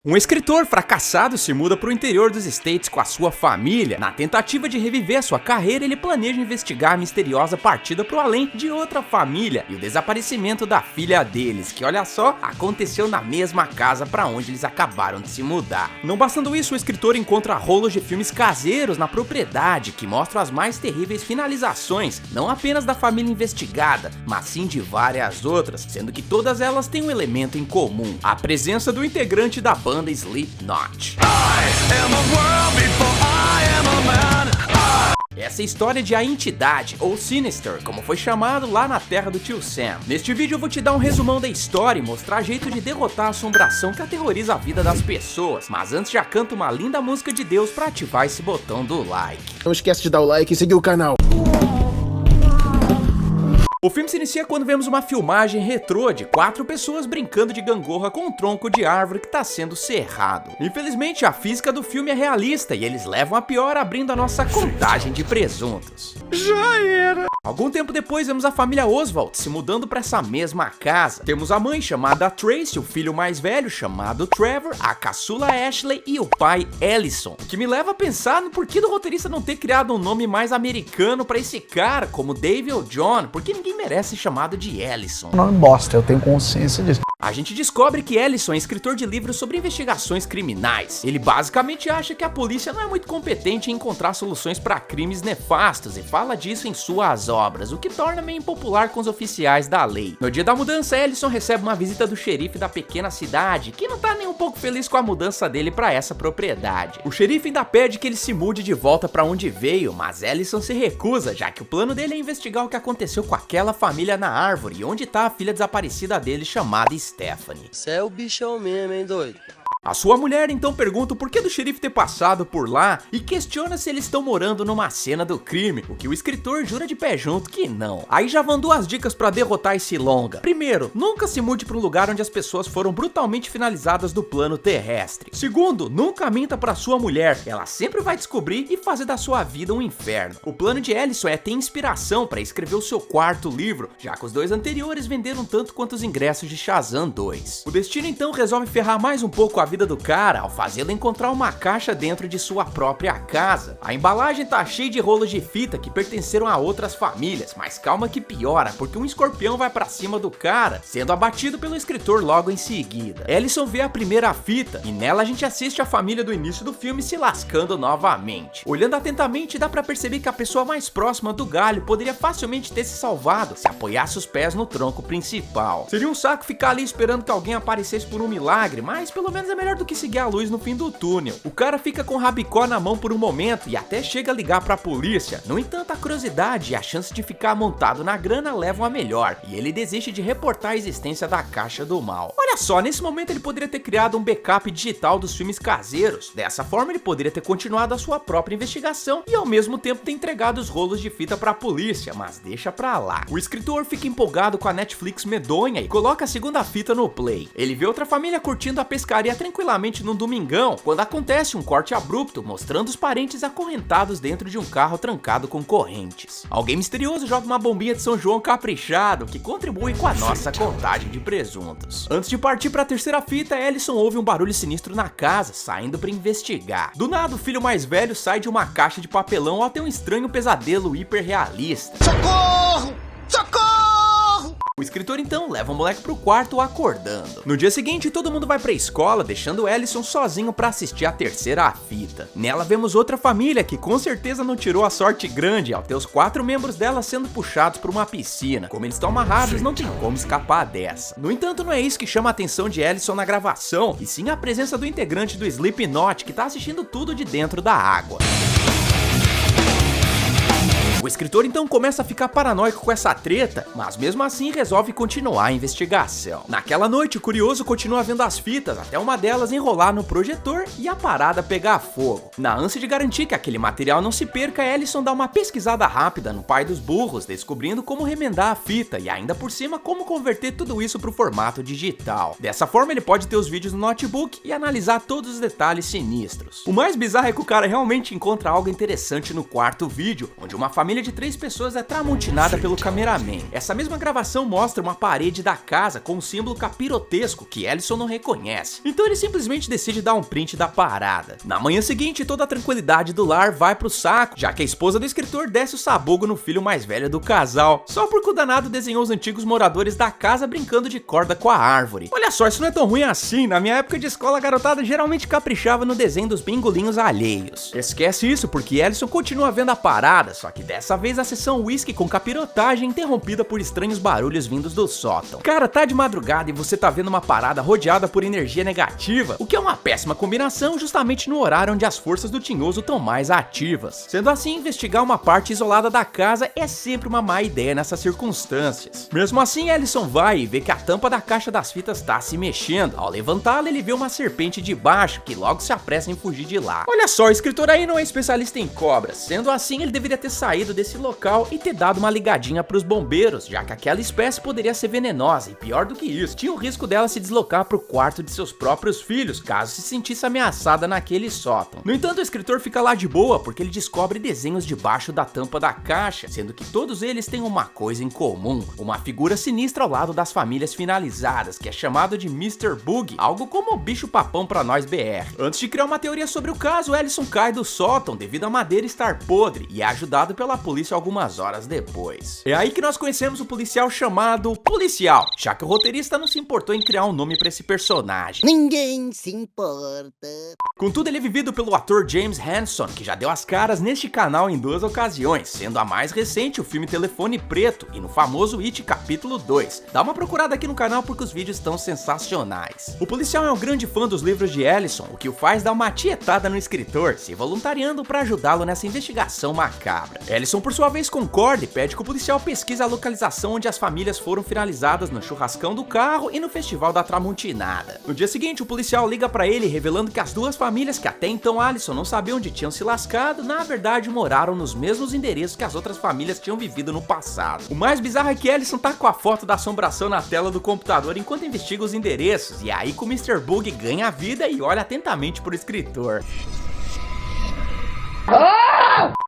Um escritor fracassado se muda para o interior dos States com a sua família. Na tentativa de reviver a sua carreira, ele planeja investigar a misteriosa partida para o além de outra família e o desaparecimento da filha deles, que, olha só, aconteceu na mesma casa para onde eles acabaram de se mudar. Não bastando isso, o escritor encontra rolos de filmes caseiros na propriedade que mostram as mais terríveis finalizações, não apenas da família investigada, mas sim de várias outras, sendo que todas elas têm um elemento em comum: a presença do integrante da banda Slipknot. Essa é a história de A Entidade, ou Sinister, como foi chamado lá na terra do tio Sam. Neste vídeo eu vou te dar um resumão da história e mostrar jeito de derrotar a assombração que aterroriza a vida das pessoas. Mas antes já canta uma linda música de Deus pra ativar esse botão do like. Não esquece de dar o like e seguir o canal. O filme se inicia quando vemos uma filmagem retrô de 4 pessoas brincando de gangorra com um tronco de árvore que está sendo serrado. Infelizmente, a física do filme é realista e eles levam a pior abrindo a nossa contagem de presuntos. Já era! Algum tempo depois, vemos a família Oswald se mudando para essa mesma casa. Temos a mãe chamada Tracy, o filho mais velho chamado Trevor, a caçula Ashley e o pai Ellison. O que me leva a pensar no porquê do roteirista não ter criado um nome mais americano para esse cara, como Dave ou John, porque ninguém merece ser chamado de Ellison. Nome bosta, eu tenho consciência disso. A gente descobre que Ellison é escritor de livros sobre investigações criminais. Ele basicamente acha que a polícia não é muito competente em encontrar soluções para crimes nefastos e fala disso em suas obras, o que torna meio impopular com os oficiais da lei. No dia da mudança, Ellison recebe uma visita do xerife da pequena cidade, que não tá nem um pouco feliz com a mudança dele para essa propriedade. O xerife ainda pede que ele se mude de volta para onde veio, mas Ellison se recusa, já que o plano dele é investigar o que aconteceu com aquela família na árvore e onde tá a filha desaparecida dele chamada Stephanie. Você é o bichão mesmo, hein, doido? A sua mulher então pergunta o porquê do xerife ter passado por lá e questiona se eles estão morando numa cena do crime, o que o escritor jura de pé junto que não. Aí já vão 2 dicas pra derrotar esse longa. Primeiro, nunca se mude para um lugar onde as pessoas foram brutalmente finalizadas do plano terrestre. Segundo, nunca minta pra sua mulher, ela sempre vai descobrir e fazer da sua vida um inferno. O plano de Ellison é ter inspiração para escrever o seu 4º livro, já que os 2 anteriores venderam tanto quanto os ingressos de Shazam 2. O destino então resolve ferrar mais um pouco a vida do cara ao fazê-lo encontrar uma caixa dentro de sua própria casa. A embalagem tá cheia de rolos de fita que pertenceram a outras famílias, mas calma que piora, porque um escorpião vai pra cima do cara, sendo abatido pelo escritor logo em seguida. Ellison vê a primeira fita e nela a gente assiste a família do início do filme se lascando novamente. Olhando atentamente, dá pra perceber que a pessoa mais próxima do galho poderia facilmente ter se salvado se apoiasse os pés no tronco principal. Seria um saco ficar ali esperando que alguém aparecesse por um milagre, mas pelo menos é melhor do que seguir a luz no fim do túnel. O cara fica com o rabicó na mão por um momento e até chega a ligar pra polícia. No entanto, a curiosidade e a chance de ficar montado na grana levam a melhor, e ele desiste de reportar a existência da caixa do mal. Olha só, nesse momento ele poderia ter criado um backup digital dos filmes caseiros. Dessa forma ele poderia ter continuado a sua própria investigação e ao mesmo tempo ter entregado os rolos de fita pra polícia, mas deixa pra lá. O escritor fica empolgado com a Netflix medonha e coloca a 2ª fita no play. Ele vê outra família curtindo a pescaria tranquilamente num domingão, quando acontece um corte abrupto mostrando os parentes acorrentados dentro de um carro trancado com correntes. Alguém misterioso joga uma bombinha de São João caprichado, que contribui com a nossa contagem de presuntos. Antes de partir para a 3ª fita, Ellison ouve um barulho sinistro na casa, saindo para investigar. Do nada, o filho mais velho sai de uma caixa de papelão ao ter um estranho pesadelo hiperrealista. Socorro! Socorro! O escritor então leva o moleque pro quarto acordando. No dia seguinte, todo mundo vai pra escola, deixando Ellison sozinho pra assistir a 3ª fita. Nela vemos outra família que com certeza não tirou a sorte grande ao ter os 4 membros dela sendo puxados pra uma piscina. Como eles estão amarrados, não tem como escapar dessa. No entanto, não é isso que chama a atenção de Ellison na gravação, e sim a presença do integrante do Slipknot que tá assistindo tudo de dentro da água. O escritor então começa a ficar paranoico com essa treta, mas mesmo assim resolve continuar a investigação. Naquela noite, o curioso continua vendo as fitas até uma delas enrolar no projetor e a parada pegar fogo. Na ânsia de garantir que aquele material não se perca, Ellison dá uma pesquisada rápida no pai dos burros, descobrindo como remendar a fita e ainda por cima como converter tudo isso para o formato digital. Dessa forma ele pode ter os vídeos no notebook e analisar todos os detalhes sinistros. O mais bizarro é que o cara realmente encontra algo interessante no 4º vídeo, onde uma família família de 3 pessoas é tramontinada pelo cameraman. Essa mesma gravação mostra uma parede da casa com um símbolo capirotesco que Ellison não reconhece. Então ele simplesmente decide dar um print da parada. Na manhã seguinte, toda a tranquilidade do lar vai pro saco, já que a esposa do escritor desce o sabugo no filho mais velho do casal, só porque o danado desenhou os antigos moradores da casa brincando de corda com a árvore. Olha só, isso não é tão ruim assim. Na minha época de escola, a garotada geralmente caprichava no desenho dos bingolinhos alheios. Esquece isso, porque Ellison continua vendo a parada, só que dessa vez a sessão whisky com capirotagem interrompida por estranhos barulhos vindos do sótão. Cara, tá de madrugada e você tá vendo uma parada rodeada por energia negativa, o que é uma péssima combinação justamente no horário onde as forças do tinhoso estão mais ativas. Sendo assim, investigar uma parte isolada da casa é sempre uma má ideia nessas circunstâncias. Mesmo assim, Ellison vai e vê que a tampa da caixa das fitas tá se mexendo. Ao levantá-la, ele vê uma serpente de baixo que logo se apressa em fugir de lá. Olha só, o escritor aí não é especialista em cobras. Sendo assim, ele deveria ter saído desse local e ter dado uma ligadinha pros bombeiros, já que aquela espécie poderia ser venenosa e pior do que isso, tinha o risco dela se deslocar pro quarto de seus próprios filhos, caso se sentisse ameaçada naquele sótão. No entanto, o escritor fica lá de boa porque ele descobre desenhos debaixo da tampa da caixa, sendo que todos eles têm uma coisa em comum, uma figura sinistra ao lado das famílias finalizadas, que é chamado de Mr. Bug, algo como o bicho papão pra nós BR. Antes de criar uma teoria sobre o caso, Ellison cai do sótão devido a madeira estar podre e é ajudado pela polícia algumas horas depois. É aí que nós conhecemos o policial chamado Policial, já que o roteirista não se importou em criar um nome pra esse personagem. Ninguém se importa. Contudo, ele é vivido pelo ator James Hanson, que já deu as caras neste canal em 2 ocasiões, sendo a mais recente o filme Telefone Preto e no famoso It Capítulo 2. Dá uma procurada aqui no canal porque os vídeos estão sensacionais. O policial é um grande fã dos livros de Ellison, o que o faz dar uma tietada no escritor, se voluntariando para ajudá-lo nessa investigação macabra. Ellison, por sua vez, concorda e pede que o policial pesquise a localização onde as famílias foram finalizadas no churrascão do carro e no festival da Tramontinada. No dia seguinte, o policial liga para ele revelando que as 2 famílias que até então Ellison não sabia onde tinham se lascado, na verdade moraram nos mesmos endereços que as outras famílias tinham vivido no passado. O mais bizarro é que Ellison tá com a foto da assombração na tela do computador enquanto investiga os endereços, e aí que o Mr. Bug ganha a vida e olha atentamente pro escritor.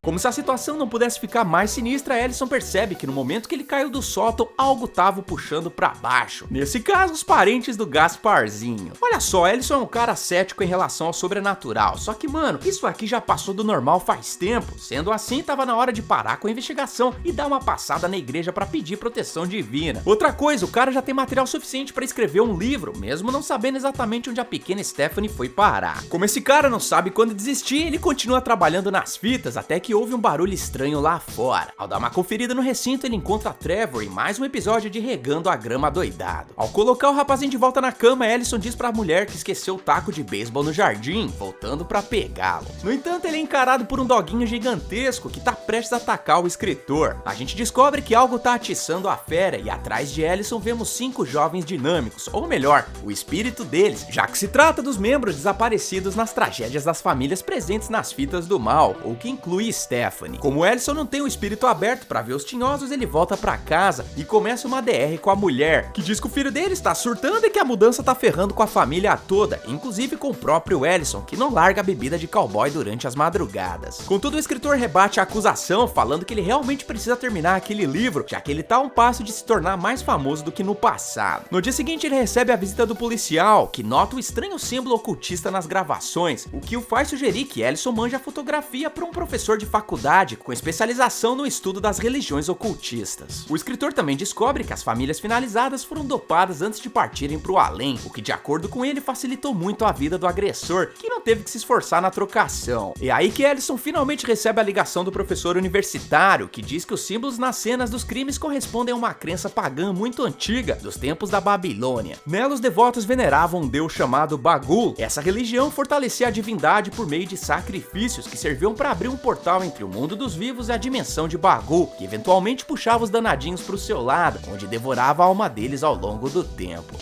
Como se a situação não pudesse ficar mais sinistra, Ellison percebe que no momento que ele caiu do sótão, algo tava o puxando pra baixo. Nesse caso, os parentes do Gasparzinho. Olha só, Ellison é um cara cético em relação ao sobrenatural, só que, mano, isso aqui já passou do normal faz tempo. Sendo assim, tava na hora de parar com a investigação e dar uma passada na igreja pra pedir proteção divina. Outra coisa, o cara já tem material suficiente pra escrever um livro, mesmo não sabendo exatamente onde a pequena Stephanie foi parar. Como esse cara não sabe quando desistir, ele continua trabalhando nas fitas até que houve um barulho estranho lá fora. Ao dar uma conferida no recinto, ele encontra Trevor em mais um episódio de Regando a Grama Doidado. Ao colocar o rapazinho de volta na cama, Ellison diz pra mulher que esqueceu o taco de beisebol no jardim, voltando pra pegá-lo. No entanto, ele é encarado por um doguinho gigantesco que tá prestes a atacar o escritor. A gente descobre que algo tá atiçando a fera e atrás de Ellison vemos 5 jovens dinâmicos, ou melhor, o espírito deles, já que se trata dos membros desaparecidos nas tragédias das famílias presentes nas fitas do mal, o que inclui Stephanie. Como Ellison não tem o espírito aberto para ver os tinhosos, ele volta para casa e começa uma DR com a mulher, que diz que o filho dele está surtando e que a mudança tá ferrando com a família toda, inclusive com o próprio Ellison, que não larga a bebida de cowboy durante as madrugadas. Contudo, o escritor rebate a acusação, falando que ele realmente precisa terminar aquele livro, já que ele tá a um passo de se tornar mais famoso do que no passado. No dia seguinte, ele recebe a visita do policial, que nota o estranho símbolo ocultista nas gravações, o que o faz sugerir que Ellison manja a fotografia para um professor de faculdade com especialização no estudo das religiões ocultistas. O escritor também descobre que as famílias finalizadas foram dopadas antes de partirem para o além, o que de acordo com ele facilitou muito a vida do agressor, que não teve que se esforçar na trocação. É aí que Ellison finalmente recebe a ligação do professor universitário, que diz que os símbolos nas cenas dos crimes correspondem a uma crença pagã muito antiga, dos tempos da Babilônia. Nela, os devotos veneravam um deus chamado Bagul. Essa religião fortalecia a divindade por meio de sacrifícios que serviam para abrir um portal entre o mundo dos vivos e a dimensão de Bagul, que eventualmente puxava os danadinhos para o seu lado, onde devorava a alma deles ao longo do tempo.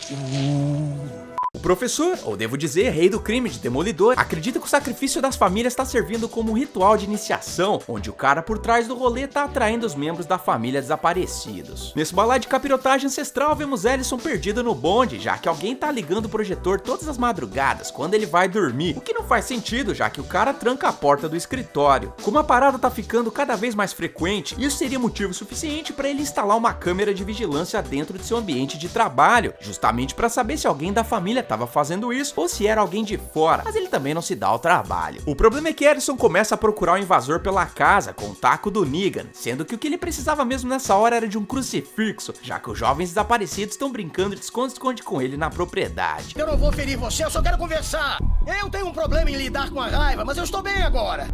O O professor, ou devo dizer, rei do crime de Demolidor, acredita que o sacrifício das famílias está servindo como um ritual de iniciação, onde o cara por trás do rolê tá atraindo os membros da família desaparecidos. Nesse balé de capirotagem ancestral, vemos Ellison perdido no bonde, já que alguém tá ligando o projetor todas as madrugadas, quando ele vai dormir, o que não faz sentido, já que o cara tranca a porta do escritório. Como a parada tá ficando cada vez mais frequente, isso seria motivo suficiente para ele instalar uma câmera de vigilância dentro de seu ambiente de trabalho, justamente para saber se alguém da família tava fazendo isso ou se era alguém de fora, mas ele também não se dá ao trabalho. O problema é que Ellison começa a procurar o invasor pela casa com o taco do Negan, sendo que o que ele precisava mesmo nessa hora era de um crucifixo, já que os jovens desaparecidos estão brincando de esconde-esconde com ele na propriedade. Eu não vou ferir você, eu só quero conversar. Eu tenho um problema em lidar com a raiva, mas eu estou bem agora.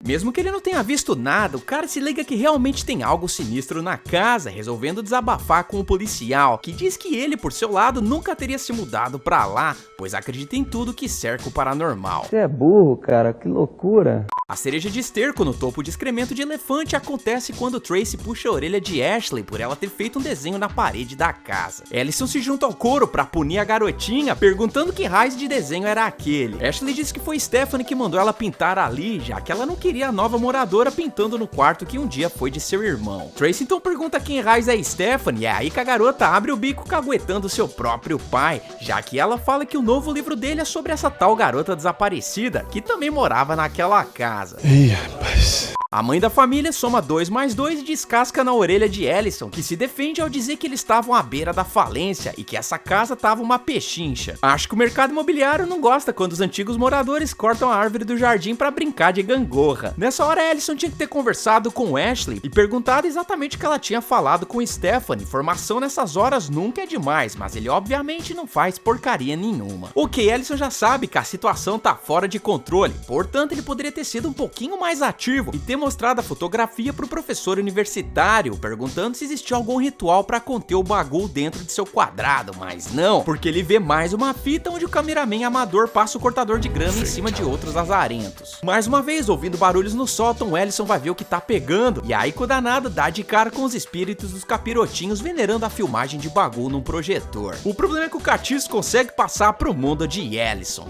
Mesmo que ele não tenha visto nada, o cara se liga que realmente tem algo sinistro na casa, resolvendo desabafar com o policial, que diz que ele, por seu lado, nunca teria se mudado pra lá, pois acredita em tudo que cerca o paranormal. Você é burro, cara, que loucura. A cereja de esterco no topo de excremento de elefante acontece quando Tracy puxa a orelha de Ashley por ela ter feito um desenho na parede da casa. Ellison se junta ao coro pra punir a garotinha, perguntando que raio de desenho era aquele. Ashley diz que foi Stephanie que mandou ela pintar ali, já que ela não queria a nova moradora pintando no quarto que um dia foi de seu irmão. Tracy então pergunta quem raiz é Stephanie, e é aí que a garota abre o bico caguetando seu próprio pai, já que ela fala que o novo livro dele é sobre essa tal garota desaparecida, que também morava naquela casa. Ih, rapaz. A mãe da família soma 2 mais 2 e descasca na orelha de Ellison, que se defende ao dizer que eles estavam à beira da falência e que essa casa tava uma pechincha. Acho que o mercado imobiliário não gosta quando os antigos moradores cortam a árvore do jardim pra brincar de gangorra. Nessa hora, Ellison tinha que ter conversado com Ashley e perguntado exatamente o que ela tinha falado com Stephanie. Informação nessas horas nunca é demais, mas ele obviamente não faz porcaria nenhuma. Ok, Ellison já sabe que a situação tá fora de controle, portanto ele poderia ter sido um pouquinho mais ativo e ter mostrado a fotografia pro professor universitário, perguntando se existia algum ritual para conter o bagulho dentro de seu quadrado, mas não, porque ele vê mais uma fita onde o cameraman amador passa o cortador de grama em cima de outros azarentos. Mais uma vez, ouvindo barulhos no sótão, Ellison vai ver o que tá pegando, e aí com o danado dá de cara com os espíritos dos capirotinhos venerando a filmagem de bagulho num projetor. O problema é que o Catiço consegue passar pro mundo de Ellison.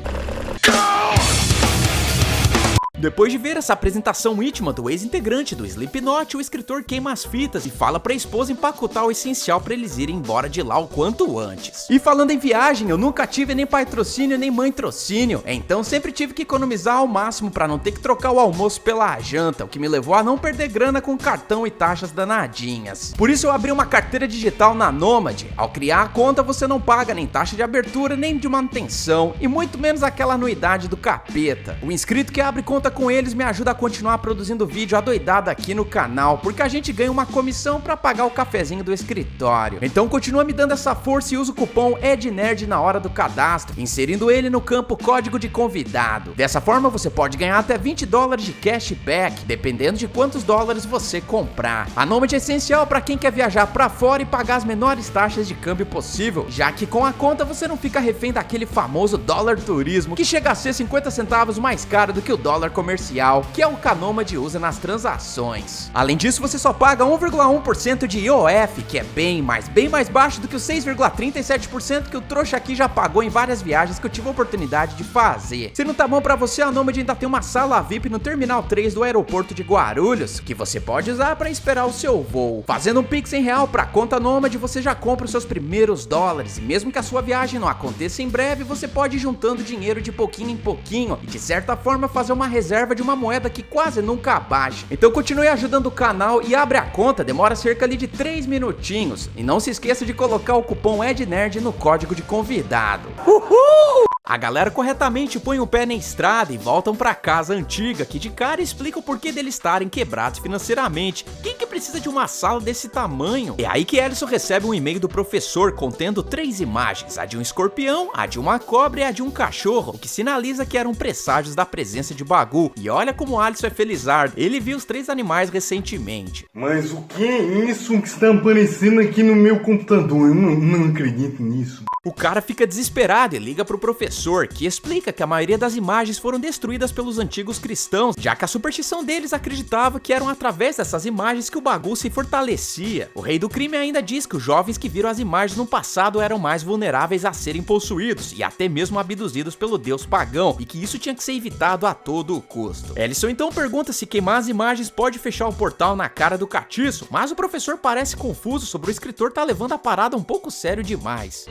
Depois de ver essa apresentação íntima do ex-integrante do Slipknot, o escritor queima as fitas e fala pra esposa empacotar o essencial pra eles irem embora de lá o quanto antes. E falando em viagem, eu nunca tive nem patrocínio nem mãe-trocínio, então sempre tive que economizar ao máximo pra não ter que trocar o almoço pela janta, o que me levou a não perder grana com cartão e taxas danadinhas. Por isso eu abri uma carteira digital na Nomad. Ao criar a conta você não paga nem taxa de abertura nem de manutenção, e muito menos aquela anuidade do capeta. O inscrito que abre conta com eles me ajuda a continuar produzindo vídeo adoidado aqui no canal, porque a gente ganha uma comissão pra pagar o cafezinho do escritório. Então continua me dando essa força e usa o cupom EDNERD na hora do cadastro, inserindo ele no campo código de convidado. Dessa forma você pode ganhar até $20 de cashback, dependendo de quantos dólares você comprar. A Nomad é essencial pra quem quer viajar pra fora e pagar as menores taxas de câmbio possível, já que com a conta você não fica refém daquele famoso dólar turismo, que chega a ser 50 centavos mais caro do que o dólar comercial, que é o que a Nomad usa nas transações. Além disso, você só paga 1,1% de IOF, que é bem mais baixo do que os 6,37% que o trouxa aqui já pagou em várias viagens que eu tive a oportunidade de fazer. Se não tá bom pra você, a Nomad ainda tem uma sala VIP no Terminal 3 do aeroporto de Guarulhos, que você pode usar pra esperar o seu voo. Fazendo um Pix em real pra conta Nomad, você já compra os seus primeiros dólares, e mesmo que a sua viagem não aconteça em breve, você pode ir juntando dinheiro de pouquinho em pouquinho, e de certa forma fazer uma reserva de uma moeda que quase nunca abaixa. Então continue ajudando o canal e abre a conta, demora cerca ali de 3 minutinhos. E não se esqueça de colocar o cupom EDNERD no código de convidado. Uhul! A galera corretamente põe o pé na estrada e voltam pra casa antiga, que de cara explica o porquê deles estarem quebrados financeiramente. Quem que precisa de uma sala desse tamanho? É aí que Ellison recebe um e-mail do professor contendo 3 imagens, a de um escorpião, a de uma cobra e a de um cachorro, o que sinaliza que eram presságios da presença de Bagul. E olha como Alisson é felizardo, ele viu os 3 animais recentemente. Mas o que é isso que está aparecendo aqui no meu computador? Eu não acredito nisso. O cara fica desesperado e liga pro professor professor, que explica que a maioria das imagens foram destruídas pelos antigos cristãos, já que a superstição deles acreditava que eram através dessas imagens que o bagulho se fortalecia. O rei do crime ainda diz que os jovens que viram as imagens no passado eram mais vulneráveis a serem possuídos e até mesmo abduzidos pelo deus pagão, e que isso tinha que ser evitado a todo custo. Ellison então pergunta se queimar as imagens pode fechar o portal na cara do catiço, mas o professor parece confuso sobre o escritor tá levando a parada um pouco sério demais.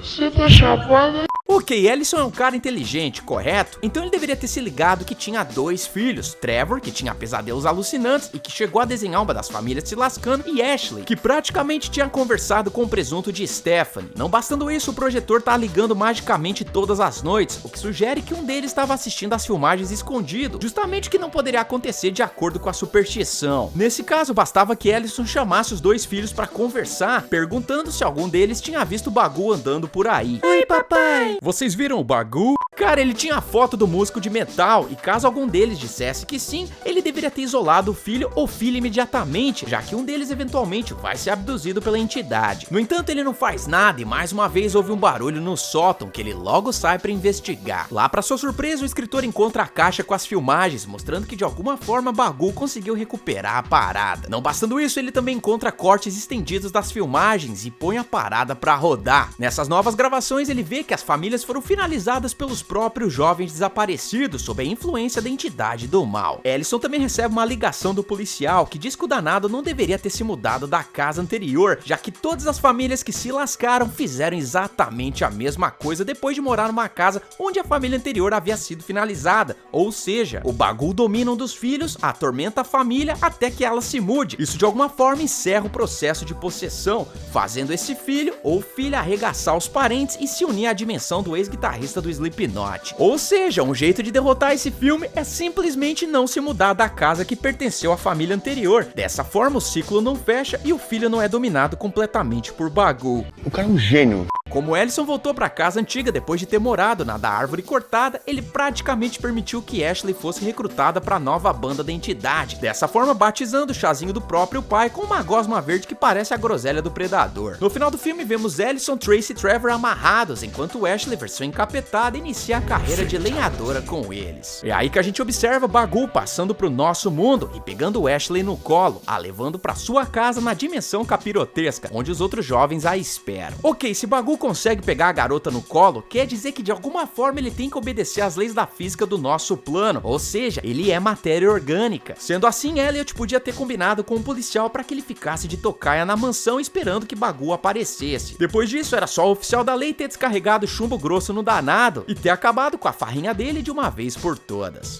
Ok, Ellison é um cara inteligente, correto? Então ele deveria ter se ligado que tinha 2 filhos, Trevor, que tinha pesadelos alucinantes e que chegou a desenhar uma das famílias se lascando, e Ashley, que praticamente tinha conversado com o presunto de Stephanie. Não bastando isso, o projetor tá ligando magicamente todas as noites, o que sugere que um deles estava assistindo as filmagens escondido, justamente o que não poderia acontecer de acordo com a superstição. Nesse caso, bastava que Ellison chamasse os 2 filhos pra conversar, perguntando se algum deles tinha visto o Bagu andando por aí. Oi, papai! Vocês viram o Bagu? Cara, ele tinha a foto do músico de metal, e caso algum deles dissesse que sim, ele deveria ter isolado o filho ou filha imediatamente, já que um deles eventualmente vai ser abduzido pela entidade. No entanto, ele não faz nada e mais uma vez houve um barulho no sótão, que ele logo sai pra investigar. Lá, pra sua surpresa, o escritor encontra a caixa com as filmagens, mostrando que de alguma forma Bagu conseguiu recuperar a parada. Não bastando isso, ele também encontra cortes estendidos das filmagens e põe a parada pra rodar. Nessas novas gravações, ele vê que as famílias foram finalizadas pelos próprios jovens desaparecidos sob a influência da entidade do mal. Ellison também recebe uma ligação do policial que diz que o danado não deveria ter se mudado da casa anterior, já que todas as famílias que se lascaram fizeram exatamente a mesma coisa depois de morar numa casa onde a família anterior havia sido finalizada, ou seja, o Bagu domina um dos filhos, atormenta a família até que ela se mude. Isso de alguma forma encerra o processo de possessão, fazendo esse filho ou filha arregaçar os parentes e se unir à dimensão do ex-guitarrista do Slipknot. Ou seja, um jeito de derrotar esse filme é simplesmente não se mudar da casa que pertenceu à família anterior. Dessa forma, o ciclo não fecha e o filho não é dominado completamente por Bagu. O cara é um gênio. Como Ellison voltou para casa antiga depois de ter morado na da árvore cortada, ele praticamente permitiu que Ashley fosse recrutada para a nova banda da entidade, dessa forma batizando o chazinho do próprio pai com uma gosma verde que parece a groselha do predador. No final do filme vemos Ellison, Tracy e Trevor amarrados, enquanto Ashley, versão encapetada, inicia a carreira de lenhadora com eles. É aí que a gente observa Bagu passando pro nosso mundo e pegando Ashley no colo, a levando para sua casa na dimensão capirotesca, onde os outros jovens a esperam. Ok, se Bagu consegue pegar a garota no colo, quer dizer que de alguma forma ele tem que obedecer às leis da física do nosso plano, ou seja, ele é matéria orgânica. Sendo assim, Elliot podia ter combinado com um policial para que ele ficasse de tocaia na mansão esperando que Bagu aparecesse. Depois disso, era só o oficial da lei ter descarregado chumbo grosso no danado e ter acabado com a farrinha dele de uma vez por todas.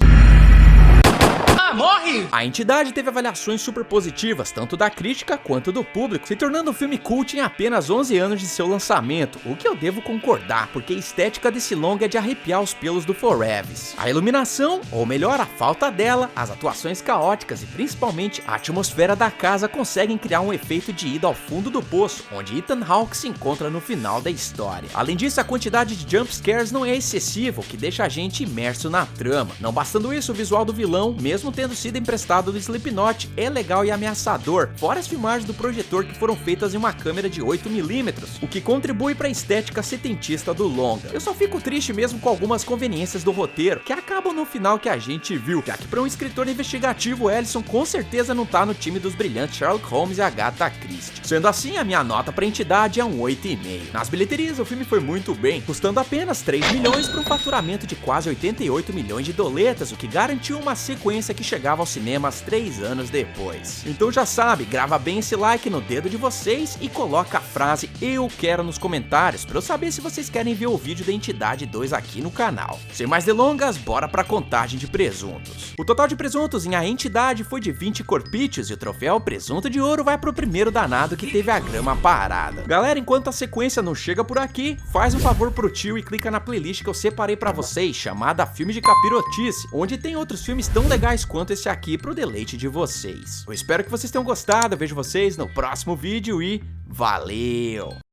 Morre! A entidade teve avaliações super positivas, tanto da crítica quanto do público, se tornando um filme cult em apenas 11 anos de seu lançamento, o que eu devo concordar, porque a estética desse longa é de arrepiar os pelos do Forevis. A iluminação, ou melhor, a falta dela, as atuações caóticas e principalmente a atmosfera da casa conseguem criar um efeito de ida ao fundo do poço, onde Ethan Hawke se encontra no final da história. Além disso, a quantidade de jumpscares não é excessiva, o que deixa a gente imerso na trama. Não bastando isso, o visual do vilão, mesmo tendo sido emprestado do Slipknot, é legal e ameaçador, fora as filmagens do projetor que foram feitas em uma câmera de 8mm, o que contribui para a estética setentista do longa. Eu só fico triste mesmo com algumas conveniências do roteiro, que acabam no final que a gente viu, já que para um escritor investigativo, Ellison com certeza não tá no time dos brilhantes Sherlock Holmes e Agatha Christie. Sendo assim, a minha nota para a entidade é um 8,5. Nas bilheterias, o filme foi muito bem, custando apenas 3 milhões para um faturamento de quase 88 milhões de doletas, o que garantiu uma sequência que chegava aos cinemas 3 anos depois. Então já sabe, grava bem esse like no dedo de vocês e coloca a frase "eu quero" nos comentários para eu saber se vocês querem ver o vídeo da Entidade 2 aqui no canal. Sem mais delongas, bora pra contagem de presuntos. O total de presuntos em A Entidade foi de 20 corpítios e o troféu Presunto de Ouro vai pro primeiro danado que teve a grama parada. Galera, enquanto a sequência não chega por aqui, faz um favor pro tio e clica na playlist que eu separei pra vocês, chamada Filme de Capirotice, onde tem outros filmes tão legais quanto esse aqui pro deleite de vocês. Eu espero que vocês tenham gostado, eu vejo vocês no próximo vídeo e valeu!